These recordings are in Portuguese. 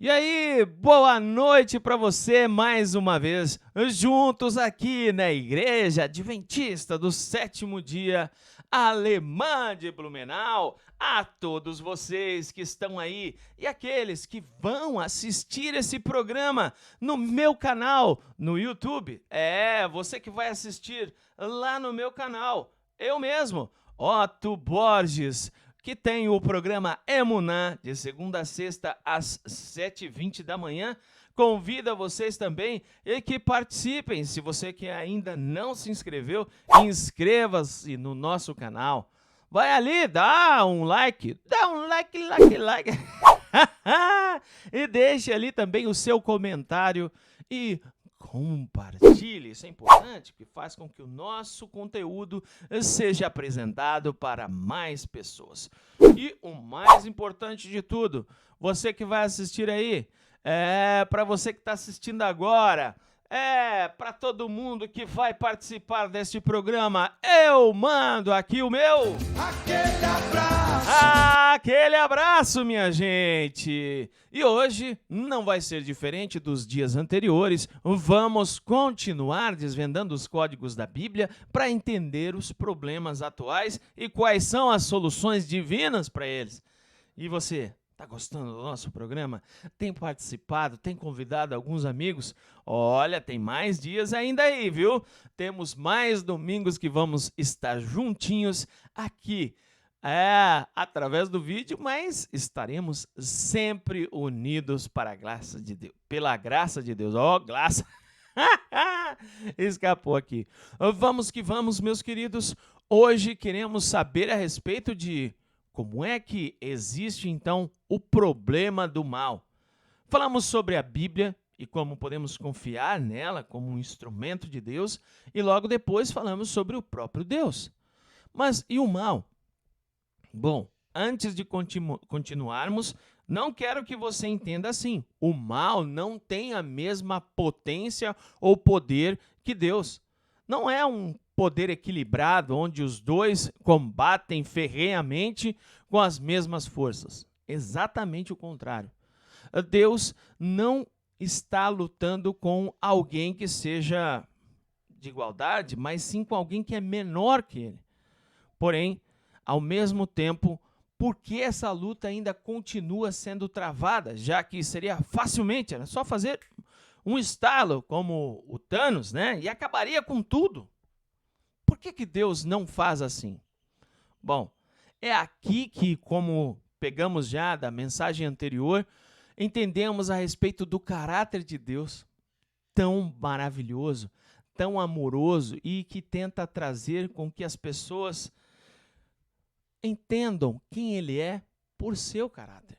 E aí, boa noite para você mais uma vez, juntos aqui na Igreja Adventista do Sétimo Dia Alemã de Blumenau. A todos vocês que estão aí e aqueles que vão assistir esse programa no meu canal no YouTube. Você que vai assistir lá no meu canal, eu mesmo, Otto Borges, que tem o programa Emuná, de segunda a sexta, às 7h20 da manhã. Convido vocês também e que participem. Se você que ainda não se inscreveu, inscreva-se no nosso canal. Vai ali, dá um like, like. E deixe ali também o seu comentário e compartilhe, isso é importante, porque faz com que o nosso conteúdo seja apresentado para mais pessoas. E o mais importante de tudo, você que vai assistir aí, para você que está assistindo agora, para todo mundo que vai participar deste programa, eu mando aqui o meu... Aquele abraço, minha gente! E hoje não vai ser diferente dos dias anteriores. Vamos continuar desvendando os códigos da Bíblia para entender os problemas atuais e quais são as soluções divinas para eles. E você, está gostando do nosso programa? Tem participado? Tem convidado alguns amigos? Olha, tem mais dias ainda aí, viu? Temos mais domingos que vamos estar juntinhos aqui. Através do vídeo, mas estaremos sempre unidos para a graça de Deus. Pela graça de Deus. Graça! Escapou aqui. Vamos que vamos, meus queridos. Hoje queremos saber a respeito de como é que existe, então, o problema do mal. Falamos sobre a Bíblia e como podemos confiar nela como um instrumento de Deus, e logo depois falamos sobre o próprio Deus. Mas e o mal? Bom, antes de continuarmos, não quero que você entenda assim. O mal não tem a mesma potência ou poder que Deus. Não é um poder equilibrado onde os dois combatem ferrenhamente com as mesmas forças. Exatamente o contrário. Deus não está lutando com alguém que seja de igualdade, mas sim com alguém que é menor que ele. Porém, ao mesmo tempo, por que essa luta ainda continua sendo travada, já que seria facilmente, era só fazer um estalo como o Thanos, né? E acabaria com tudo. Por que Deus não faz assim? Bom, é aqui que, como pegamos já da mensagem anterior, entendemos a respeito do caráter de Deus, tão maravilhoso, tão amoroso e que tenta trazer com que as pessoas entendam quem ele é por seu caráter,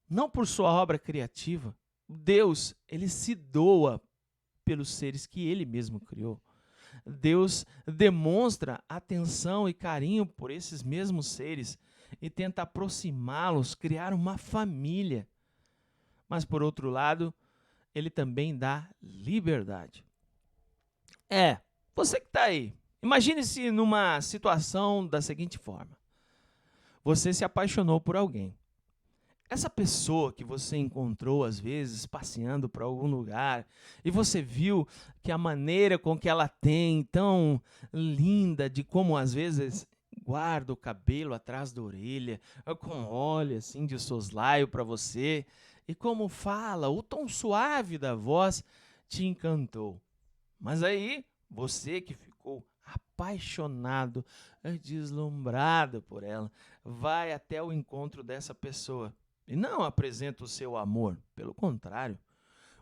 não por sua obra criativa. Deus, ele se doa pelos seres que ele mesmo criou. Deus demonstra atenção e carinho por esses mesmos seres e tenta aproximá-los, criar uma família. Mas, por outro lado, ele também dá liberdade. Você que está aí, imagine-se numa situação da seguinte forma. Você se apaixonou por alguém. Essa pessoa que você encontrou, às vezes, passeando por algum lugar, e você viu que a maneira com que ela tem, tão linda, de como, às vezes, guarda o cabelo atrás da orelha, com óleo, assim, de soslaio para você, e como fala, o tom suave da voz te encantou. Mas aí, você que ficou apaixonado, deslumbrado por ela, vai até o encontro dessa pessoa e não apresenta o seu amor. Pelo contrário,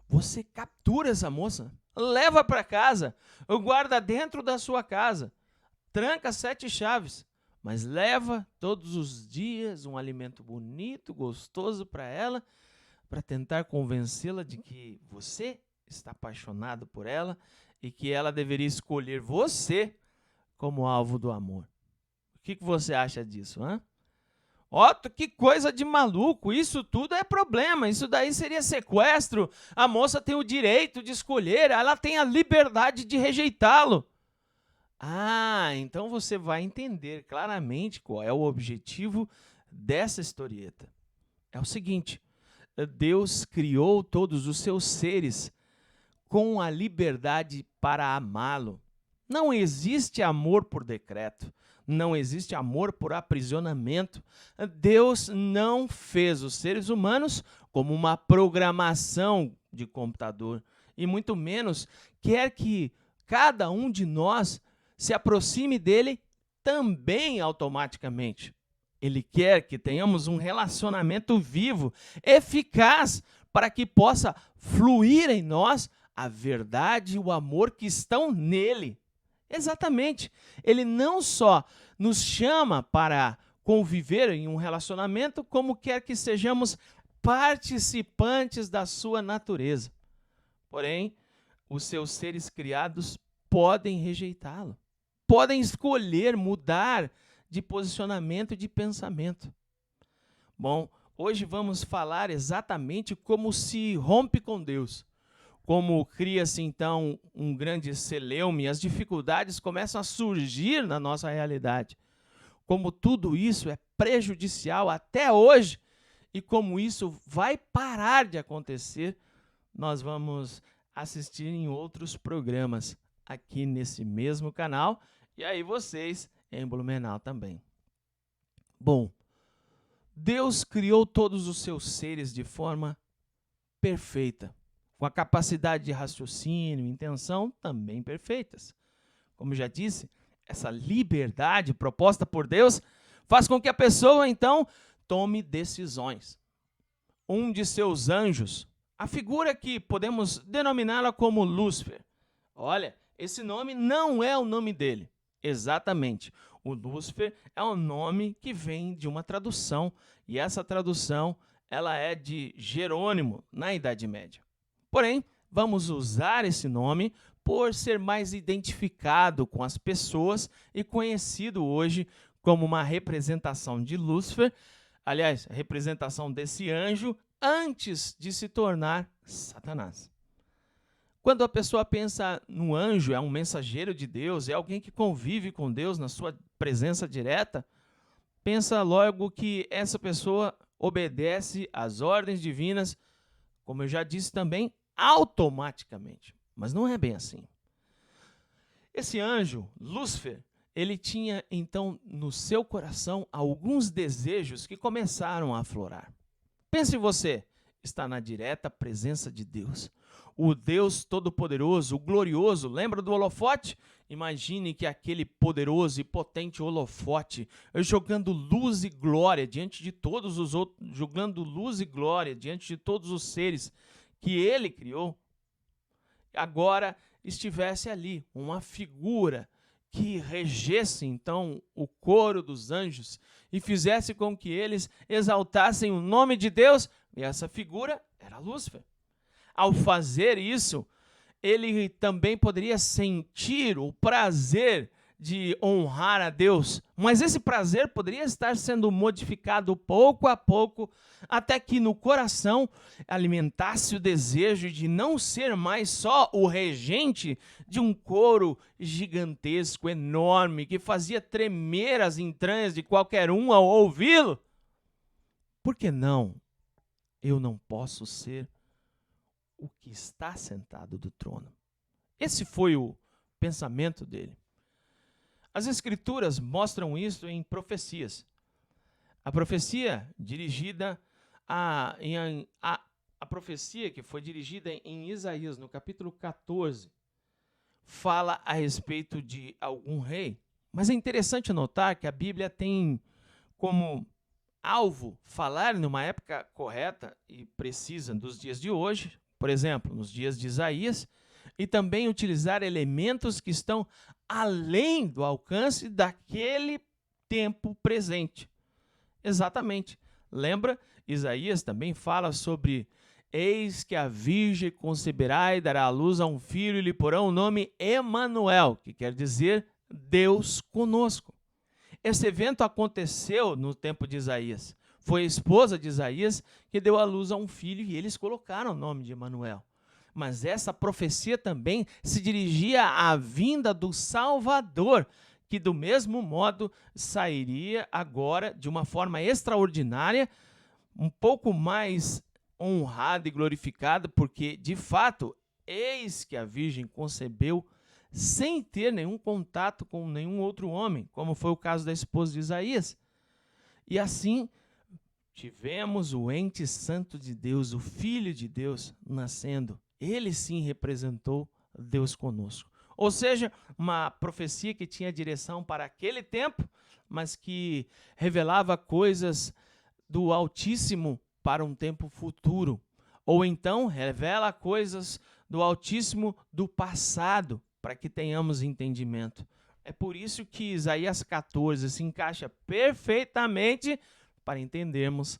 você captura essa moça, leva para casa, guarda dentro da sua casa, tranca 7 chaves, mas leva todos os dias um alimento bonito, gostoso para ela, para tentar convencê-la de que você está apaixonado por ela e que ela deveria escolher você como alvo do amor. O que você acha disso, hein? Otto, que coisa de maluco, isso tudo é problema, isso daí seria sequestro, a moça tem o direito de escolher, ela tem a liberdade de rejeitá-lo. Então você vai entender claramente qual é o objetivo dessa historieta. É o seguinte, Deus criou todos os seus seres com a liberdade para amá-lo. Não existe amor por decreto, não existe amor por aprisionamento. Deus não fez os seres humanos como uma programação de computador, e muito menos quer que cada um de nós se aproxime dele também automaticamente. Ele quer que tenhamos um relacionamento vivo, eficaz, para que possa fluir em nós a verdade e o amor que estão nele. Exatamente. Ele não só nos chama para conviver em um relacionamento, como quer que sejamos participantes da sua natureza. Porém, os seus seres criados podem rejeitá-lo, podem escolher mudar de posicionamento e de pensamento. Bom, hoje vamos falar exatamente como se rompe com Deus, como cria-se então um grande celeume, as dificuldades começam a surgir na nossa realidade, como tudo isso é prejudicial até hoje e como isso vai parar de acontecer, nós vamos assistir em outros programas aqui nesse mesmo canal e aí vocês em Blumenau também. Bom, Deus criou todos os seus seres de forma perfeita, com a capacidade de raciocínio e intenção também perfeitas. Como já disse, essa liberdade proposta por Deus faz com que a pessoa, então, tome decisões. Um de seus anjos, a figura que podemos denominá-la como Lúcifer. Olha, esse nome não é o nome dele. Exatamente. O Lúcifer é um nome que vem de uma tradução, e essa tradução ela é de Jerônimo, na Idade Média. Porém, vamos usar esse nome por ser mais identificado com as pessoas e conhecido hoje como uma representação de Lúcifer, aliás, a representação desse anjo antes de se tornar Satanás. Quando a pessoa pensa no anjo, é um mensageiro de Deus, é alguém que convive com Deus na sua presença direta, pensa logo que essa pessoa obedece às ordens divinas, como eu já disse também, automaticamente. Mas não é bem assim. Esse anjo, Lúcifer, ele tinha então no seu coração alguns desejos que começaram a aflorar. Pense você, está na direta presença de Deus. O Deus Todo-Poderoso, o Glorioso, lembra do holofote? Imagine que aquele poderoso e potente holofote jogando luz e glória diante de todos os outros, jogando luz e glória diante de todos os seres que ele criou, agora estivesse ali uma figura que regesse então o coro dos anjos e fizesse com que eles exaltassem o nome de Deus, e essa figura era Lúcifer. Ao fazer isso, ele também poderia sentir o prazer de honrar a Deus, mas esse prazer poderia estar sendo modificado pouco a pouco, até que no coração alimentasse o desejo de não ser mais só o regente de um coro gigantesco, enorme, que fazia tremer as entranhas de qualquer um ao ouvi-lo. Por que não? Eu não posso ser o que está sentado do trono. Esse foi o pensamento dele. As Escrituras mostram isso em profecias. A profecia dirigida a profecia que foi dirigida em Isaías, no capítulo 14, fala a respeito de algum rei. Mas é interessante notar que a Bíblia tem como alvo falar numa época correta e precisa dos dias de hoje, por exemplo, nos dias de Isaías, e também utilizar elementos que estão além do alcance daquele tempo presente. Exatamente. Lembra? Isaías também fala sobre: eis que a virgem conceberá e dará à luz a um filho e lhe porão o nome Emanuel, que quer dizer Deus conosco. Esse evento aconteceu no tempo de Isaías. Foi a esposa de Isaías que deu à luz a um filho e eles colocaram o nome de Emanuel. Mas essa profecia também se dirigia à vinda do Salvador, que do mesmo modo sairia agora de uma forma extraordinária, um pouco mais honrada e glorificada, porque, de fato, eis que a Virgem concebeu sem ter nenhum contato com nenhum outro homem, como foi o caso da esposa de Isaías. E assim, tivemos o ente santo de Deus, o Filho de Deus, nascendo. Ele sim representou Deus conosco. Ou seja, uma profecia que tinha direção para aquele tempo, mas que revelava coisas do Altíssimo para um tempo futuro. Ou então, revela coisas do Altíssimo do passado, para que tenhamos entendimento. É por isso que Isaías 14 se encaixa perfeitamente para entendermos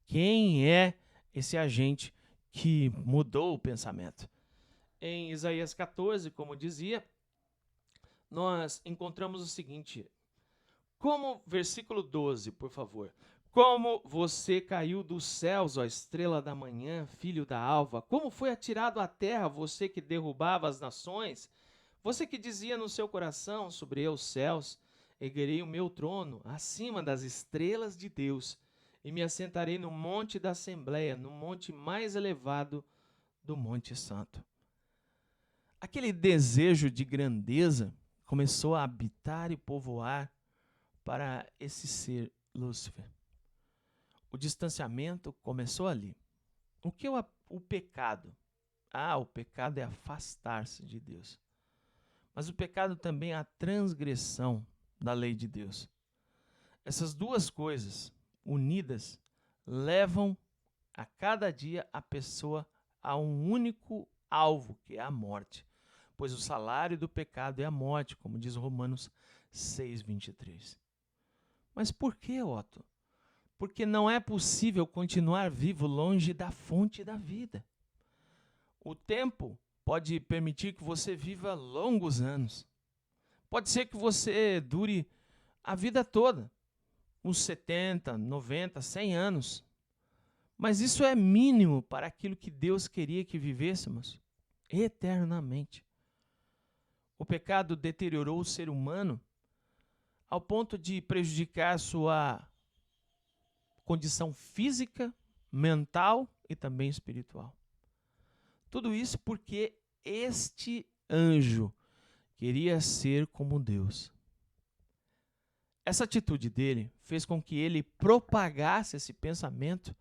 quem é esse agente que mudou o pensamento. Em Isaías 14, como dizia, nós encontramos o seguinte, versículo 12, por favor. Como você caiu dos céus, ó estrela da manhã, filho da alva, como foi atirado à terra você que derrubava as nações, você que dizia no seu coração, sobre os céus, erguerei o meu trono acima das estrelas de Deus, e me assentarei no monte da Assembleia, no monte mais elevado do Monte Santo. Aquele desejo de grandeza começou a habitar e povoar para esse ser Lúcifer. O distanciamento começou ali. O que é o pecado? O pecado é afastar-se de Deus. Mas o pecado também é a transgressão da lei de Deus. Essas duas coisas unidas levam a cada dia a pessoa a um único alvo, que é a morte. Pois o salário do pecado é a morte, como diz Romanos 6:23. Mas por que, Otto? Porque não é possível continuar vivo longe da fonte da vida. O tempo pode permitir que você viva longos anos. Pode ser que você dure a vida toda, uns 70, 90, 100 anos. Mas isso é mínimo para aquilo que Deus queria que vivêssemos eternamente. O pecado deteriorou o ser humano ao ponto de prejudicar sua condição física, mental e também espiritual. Tudo isso porque este anjo queria ser como Deus. Essa atitude dele fez com que ele propagasse esse pensamento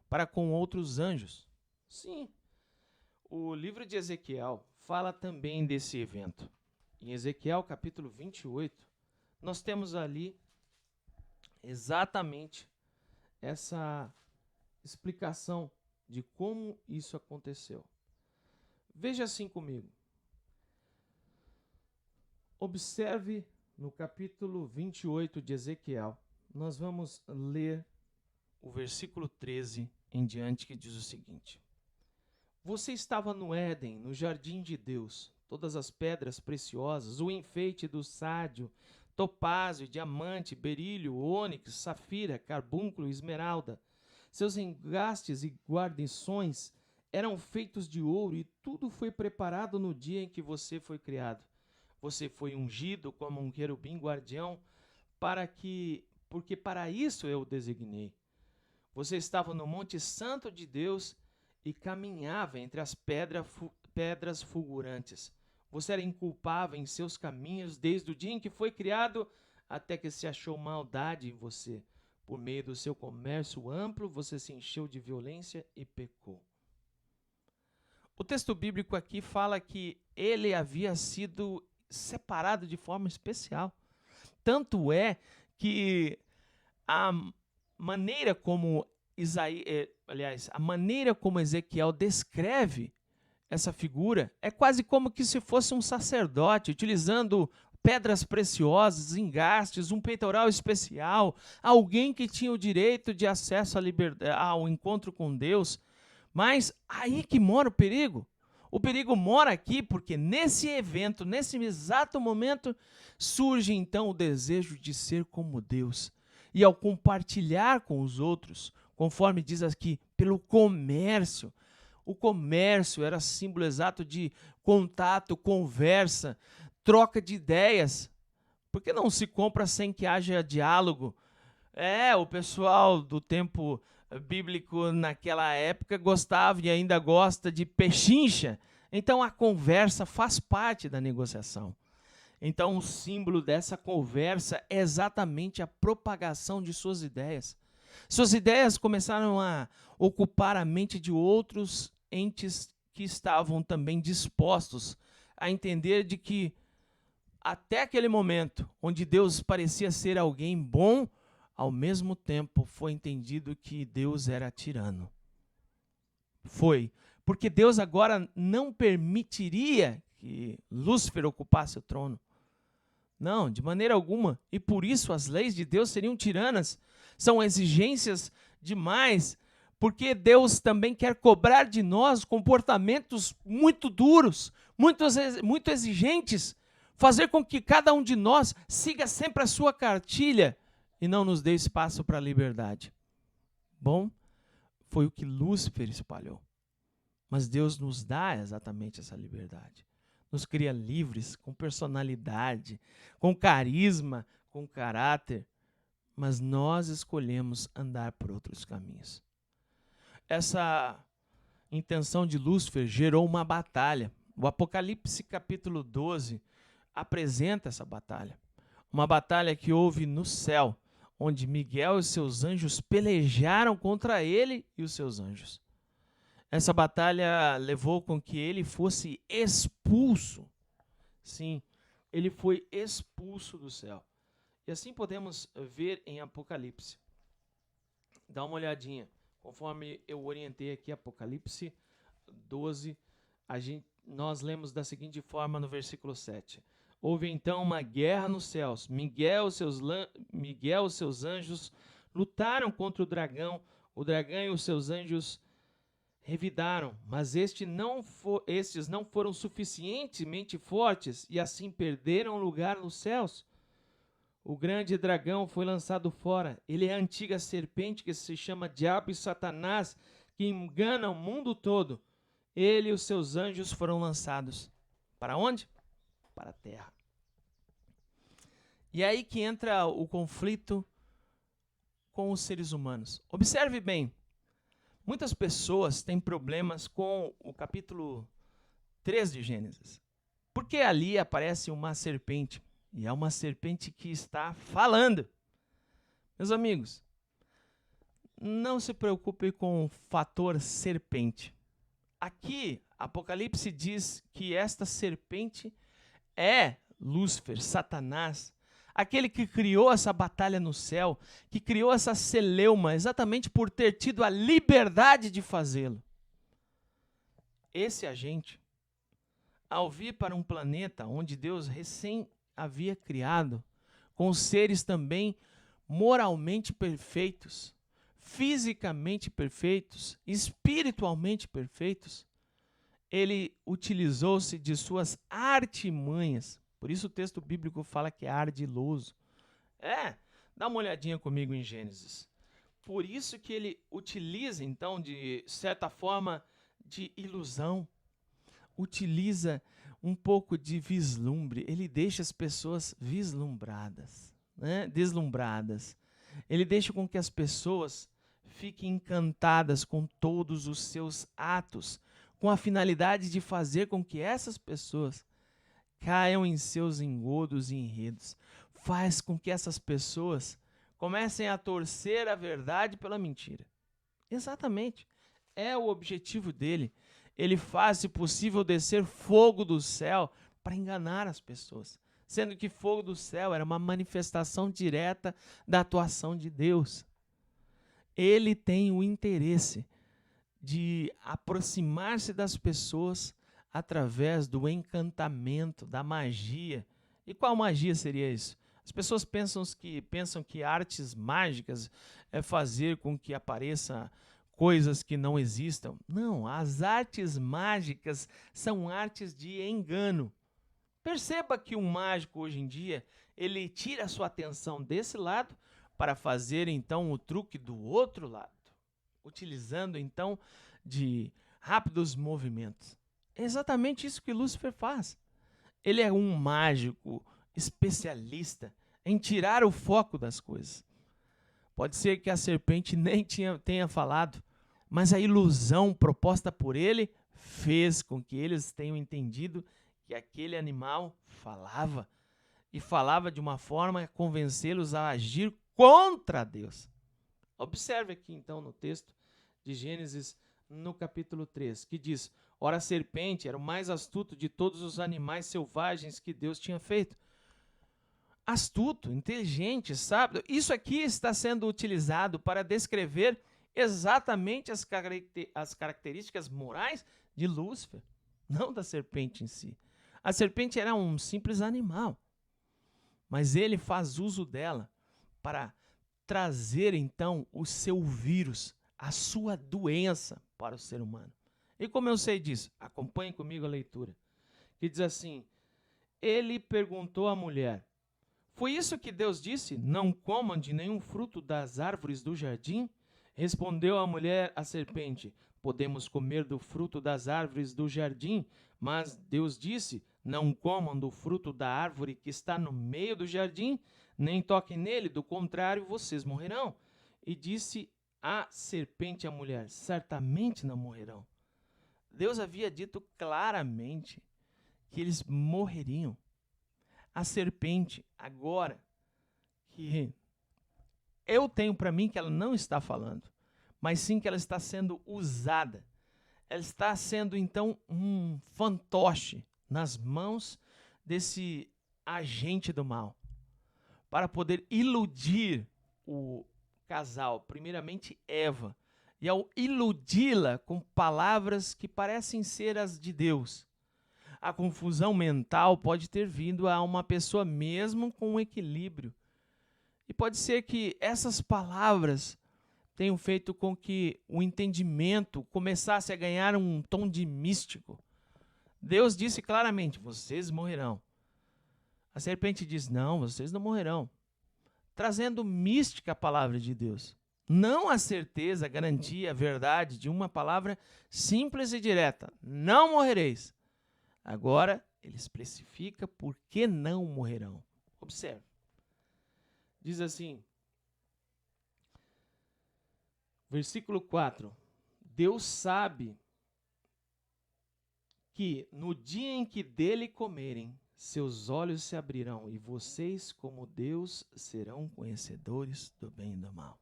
para com outros anjos. Sim, o livro de Ezequiel fala também desse evento. Em Ezequiel capítulo 28, nós temos ali exatamente essa explicação de como isso aconteceu. Veja assim comigo. Observe no capítulo 28 de Ezequiel. Nós vamos ler o versículo 13 em diante, que diz o seguinte: Você estava no Éden, no jardim de Deus. Todas as pedras preciosas, o enfeite do sádio, topázio, diamante, berílio, ônix, safira, carbúnculo e esmeralda. Seus engastes e guarnições eram feitos de ouro, e tudo foi preparado no dia em que você foi criado. Você foi ungido como um querubim guardião, porque para isso eu o designei. Você estava no Monte Santo de Deus e caminhava entre as pedras fulgurantes. Você era inculpável em seus caminhos desde o dia em que foi criado até que se achou maldade em você. Por meio do seu comércio amplo, você se encheu de violência e pecou. O texto bíblico aqui fala que ele havia sido separado de forma especial. Tanto é que a maneira como Ezequiel descreve essa figura é quase como que se fosse um sacerdote, utilizando pedras preciosas, engastes, um peitoral especial, alguém que tinha o direito de acesso ao encontro com Deus. Mas aí que mora o perigo. O perigo mora aqui porque nesse evento, nesse exato momento, surge então o desejo de ser como Deus. E ao compartilhar com os outros, conforme diz aqui, pelo comércio. O comércio era símbolo exato de contato, conversa, troca de ideias. Por que não se compra sem que haja diálogo? O pessoal do tempo bíblico naquela época gostava e ainda gosta de pechincha. Então a conversa faz parte da negociação. Então o símbolo dessa conversa é exatamente a propagação de suas ideias. Suas ideias começaram a ocupar a mente de outros entes que estavam também dispostos a entender de que até aquele momento, onde Deus parecia ser alguém bom, ao mesmo tempo foi entendido que Deus era tirano. Foi, porque Deus agora não permitiria que Lúcifer ocupasse o trono. Não, de maneira alguma. E por isso as leis de Deus seriam tiranas. São exigências demais, porque Deus também quer cobrar de nós comportamentos muito duros, muito exigentes, fazer com que cada um de nós siga sempre a sua cartilha e não nos dê espaço para a liberdade. Bom, foi o que Lúcifer espalhou. Mas Deus nos dá exatamente essa liberdade. Nos cria livres, com personalidade, com carisma, com caráter, mas nós escolhemos andar por outros caminhos. Essa intenção de Lúcifer gerou uma batalha. O Apocalipse capítulo 12 apresenta essa batalha. Uma batalha que houve no céu, onde Miguel e seus anjos pelejaram contra ele e os seus anjos. Essa batalha levou com que ele fosse expulso. Sim, ele foi expulso do céu. E assim podemos ver em Apocalipse. Dá uma olhadinha. Conforme eu orientei aqui Apocalipse 12, nós lemos da seguinte forma no versículo 7. Houve então uma guerra nos céus. Miguel e seus anjos lutaram contra o dragão. O dragão e os seus anjos revidaram, mas estes não foram suficientemente fortes e assim perderam lugar nos céus. O grande dragão foi lançado fora. Ele é a antiga serpente que se chama Diabo e Satanás, que engana o mundo todo. Ele e os seus anjos foram lançados. Para onde? Para a terra. E é aí que entra o conflito com os seres humanos. Observe bem. Muitas pessoas têm problemas com o capítulo 3 de Gênesis, porque ali aparece uma serpente, e é uma serpente que está falando. Meus amigos, não se preocupe com o fator serpente. Aqui, Apocalipse diz que esta serpente é Lúcifer, Satanás, aquele que criou essa batalha no céu, que criou essa celeuma, exatamente por ter tido a liberdade de fazê-lo. Esse agente, ao vir para um planeta onde Deus recém havia criado, com seres também moralmente perfeitos, fisicamente perfeitos, espiritualmente perfeitos, ele utilizou-se de suas artimanhas. Por isso o texto bíblico fala que é ardiloso. Dá uma olhadinha comigo em Gênesis. Por isso que ele utiliza, então, de certa forma, de ilusão. Utiliza um pouco de vislumbre. Ele deixa as pessoas vislumbradas, deslumbradas. Ele deixa com que as pessoas fiquem encantadas com todos os seus atos, com a finalidade de fazer com que essas pessoas caiam em seus engodos e enredos. Faz com que essas pessoas comecem a torcer a verdade pela mentira. Exatamente. É o objetivo dele. Ele faz, se possível, descer fogo do céu para enganar as pessoas. Sendo que fogo do céu era uma manifestação direta da atuação de Deus. Ele tem o interesse de aproximar-se das pessoas através do encantamento, da magia. E qual magia seria isso? As pessoas pensam que artes mágicas é fazer com que apareça coisas que não existam. Não, as artes mágicas são artes de engano. Perceba que o mágico hoje em dia, ele tira a sua atenção desse lado para fazer então o truque do outro lado, utilizando então de rápidos movimentos. É exatamente isso que Lúcifer faz. Ele é um mágico especialista em tirar o foco das coisas. Pode ser que a serpente nem tenha falado, mas a ilusão proposta por ele fez com que eles tenham entendido que aquele animal falava, e falava de uma forma a convencê-los a agir contra Deus. Observe aqui então no texto de Gênesis, no capítulo 3, que diz: ora, a serpente era o mais astuto de todos os animais selvagens que Deus tinha feito. Astuto, inteligente, sábio. Isso aqui está sendo utilizado para descrever exatamente as características morais de Lúcifer, não da serpente em si. A serpente era um simples animal, mas ele faz uso dela para trazer então o seu vírus, a sua doença para o ser humano. E como eu sei disso? Acompanhe comigo a leitura, que diz assim: ele perguntou à mulher: foi isso que Deus disse? Não comam de nenhum fruto das árvores do jardim? Respondeu a mulher à serpente: podemos comer do fruto das árvores do jardim, mas Deus disse: não comam do fruto da árvore que está no meio do jardim, nem toquem nele, do contrário, vocês morrerão. E disse a serpente à mulher: certamente não morrerão. Deus havia dito claramente que eles morreriam. A serpente, agora que eu tenho para mim que ela não está falando, mas sim que ela está sendo usada. Ela está sendo, então, um fantoche nas mãos desse agente do mal, para poder iludir o casal, primeiramente Eva, e ao iludi-la com palavras que parecem ser as de Deus, a confusão mental pode ter vindo a uma pessoa mesmo com um equilíbrio. E pode ser que essas palavras tenham feito com que o entendimento começasse a ganhar um tom de místico. Deus disse claramente: vocês morrerão. A serpente diz: não, vocês não morrerão. Trazendo mística a palavra de Deus. Não a certeza, a garantia, a verdade de uma palavra simples e direta: não morrereis. Agora, ele especifica por que não morrerão. Observe. Diz assim, versículo 4. Deus sabe que no dia em que dele comerem, seus olhos se abrirão e vocês, como Deus, serão conhecedores do bem e do mal.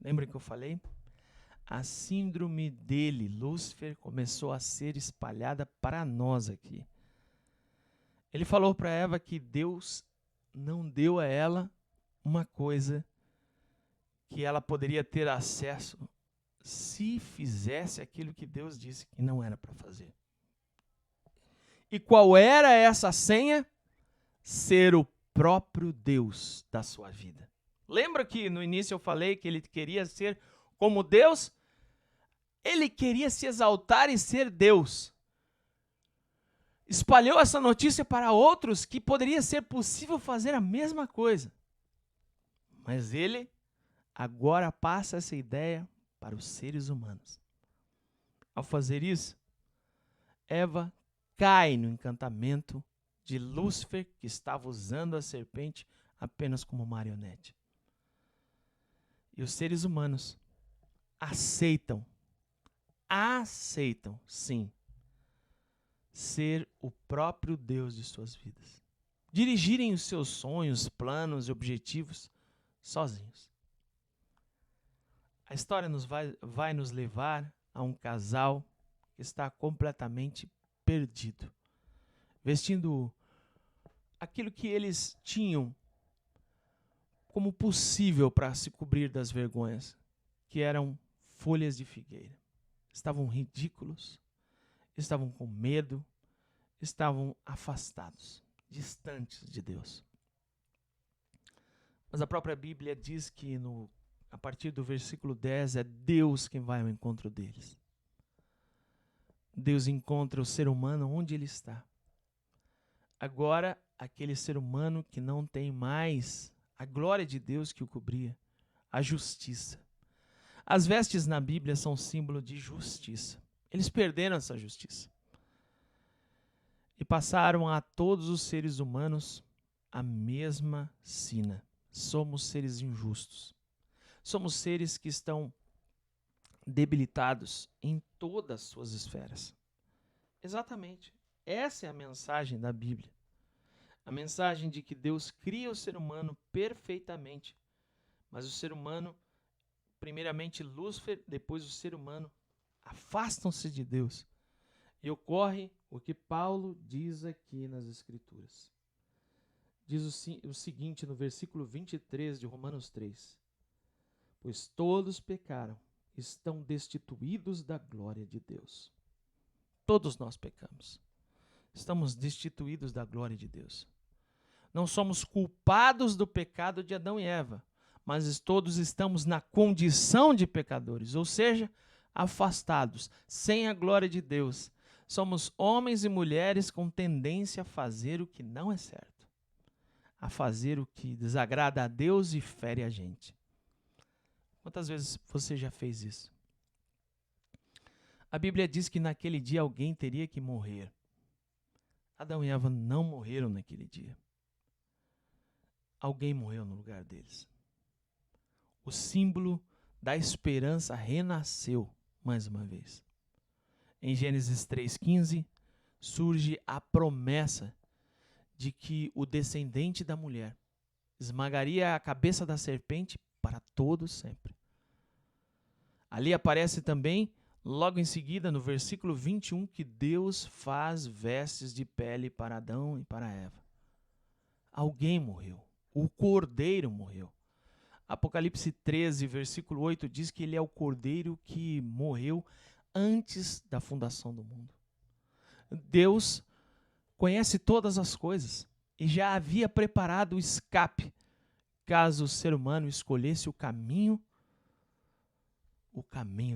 Lembra que eu falei? A síndrome dele, Lúcifer, começou a ser espalhada para nós aqui. Ele falou para Eva que Deus não deu a ela uma coisa que ela poderia ter acesso se fizesse aquilo que Deus disse que não era para fazer. E qual era essa senha? Ser o próprio Deus da sua vida. Lembra que no início eu falei que ele queria ser como Deus? Ele queria se exaltar e ser Deus. Espalhou essa notícia para outros que poderia ser possível fazer a mesma coisa. Mas ele agora passa essa ideia para os seres humanos. Ao fazer isso, Eva cai no encantamento de Lúcifer, que estava usando a serpente apenas como marionete. E os seres humanos aceitam, sim, ser o próprio Deus de suas vidas. Dirigirem os seus sonhos, planos e objetivos sozinhos. A história vai nos levar a um casal que está completamente perdido, vestindo aquilo que eles tinham como possível para se cobrir das vergonhas, que eram folhas de figueira. Estavam ridículos, estavam com medo, estavam afastados, distantes de Deus. Mas a própria Bíblia diz que a partir do versículo 10 é Deus quem vai ao encontro deles. Deus encontra o ser humano onde ele está. Agora, aquele ser humano que não tem mais a glória de Deus que o cobria, a justiça. As vestes na Bíblia são símbolo de justiça. Eles perderam essa justiça. E passaram a todos os seres humanos a mesma sina. Somos seres injustos. Somos seres que estão debilitados em todas as suas esferas. Exatamente. Essa é a mensagem da Bíblia. A mensagem de que Deus cria o ser humano perfeitamente. Mas o ser humano, primeiramente Lúcifer, depois o ser humano, afastam-se de Deus. E ocorre o que Paulo diz aqui nas Escrituras. Diz o seguinte no versículo 23 de Romanos 3. Pois todos pecaram, estão destituídos da glória de Deus. Todos nós pecamos. Estamos destituídos da glória de Deus. Não somos culpados do pecado de Adão e Eva, mas todos estamos na condição de pecadores, ou seja, afastados, sem a glória de Deus. Somos homens e mulheres com tendência a fazer o que não é certo, a fazer o que desagrada a Deus e fere a gente. Quantas vezes você já fez isso? A Bíblia diz que naquele dia alguém teria que morrer. Adão e Eva não morreram naquele dia. Alguém morreu no lugar deles. O símbolo da esperança renasceu mais uma vez. Em Gênesis 3,15, surge a promessa de que o descendente da mulher esmagaria a cabeça da serpente para todo sempre. Ali aparece também, logo em seguida, no versículo 21, que Deus faz vestes de pele para Adão e para Eva. Alguém morreu. O cordeiro morreu. Apocalipse 13, versículo 8, diz que ele é o cordeiro que morreu antes da fundação do mundo. Deus conhece todas as coisas e já havia preparado o escape caso o ser humano escolhesse o caminho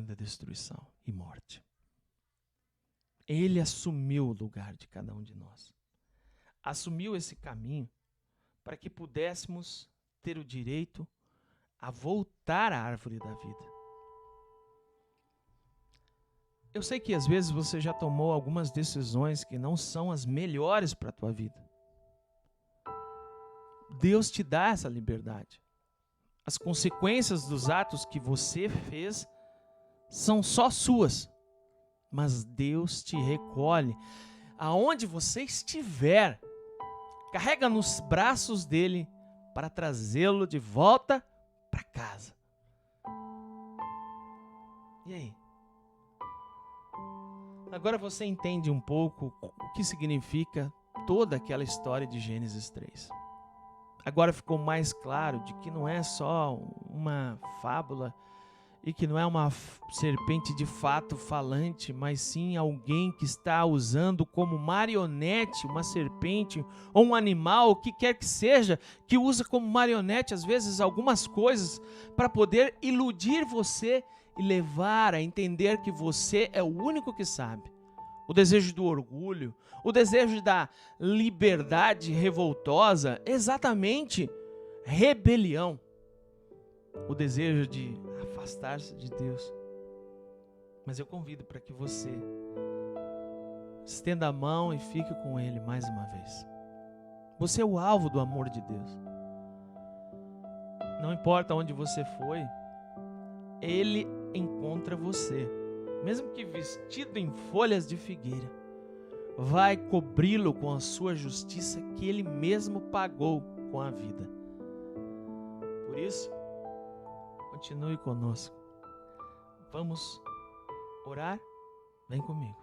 da destruição e morte. Ele assumiu o lugar de cada um de nós. Assumiu esse caminho para que pudéssemos ter o direito a voltar à árvore da vida. Eu sei que às vezes você já tomou algumas decisões que não são as melhores para a tua vida. Deus te dá essa liberdade. As consequências dos atos que você fez são só suas, mas Deus te recolhe aonde você estiver, carrega nos braços dele para trazê-lo de volta para casa. E aí? Agora você entende um pouco o que significa toda aquela história de Gênesis 3. Agora ficou mais claro de que não é só uma fábula e que não é uma serpente de fato falante, mas sim alguém que está usando como marionete uma serpente ou um animal, o que quer que seja, que usa como marionete às vezes algumas coisas para poder iludir você e levar a entender que você é o único que sabe. O desejo do orgulho, o desejo da liberdade revoltosa, exatamente rebelião. O desejo de afastar-se de Deus. Mas eu convido para que você estenda a mão e fique com Ele mais uma vez. Você é o alvo do amor de Deus. Não importa onde você foi, Ele encontra você. Mesmo que vestido em folhas de figueira, vai cobri-lo com a sua justiça que Ele mesmo pagou com a vida. Por isso, continue conosco. Vamos orar? Vem comigo.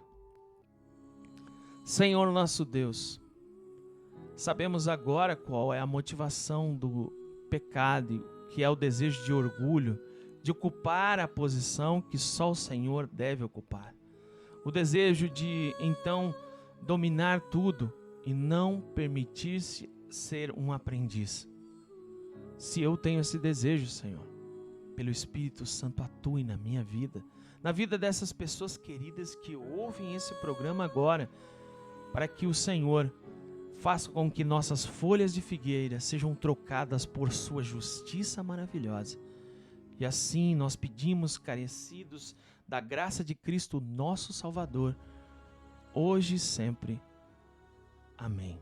Senhor nosso Deus, sabemos agora qual é a motivação do pecado, que é o desejo de orgulho, de ocupar a posição que só o Senhor deve ocupar. O desejo de, então, dominar tudo e não permitir-se ser um aprendiz. Se eu tenho esse desejo, Senhor, pelo Espírito Santo atue na minha vida, na vida dessas pessoas queridas que ouvem esse programa agora, para que o Senhor faça com que nossas folhas de figueira sejam trocadas por sua justiça maravilhosa. E assim nós pedimos, carecidos da graça de Cristo, nosso Salvador, hoje e sempre. Amém.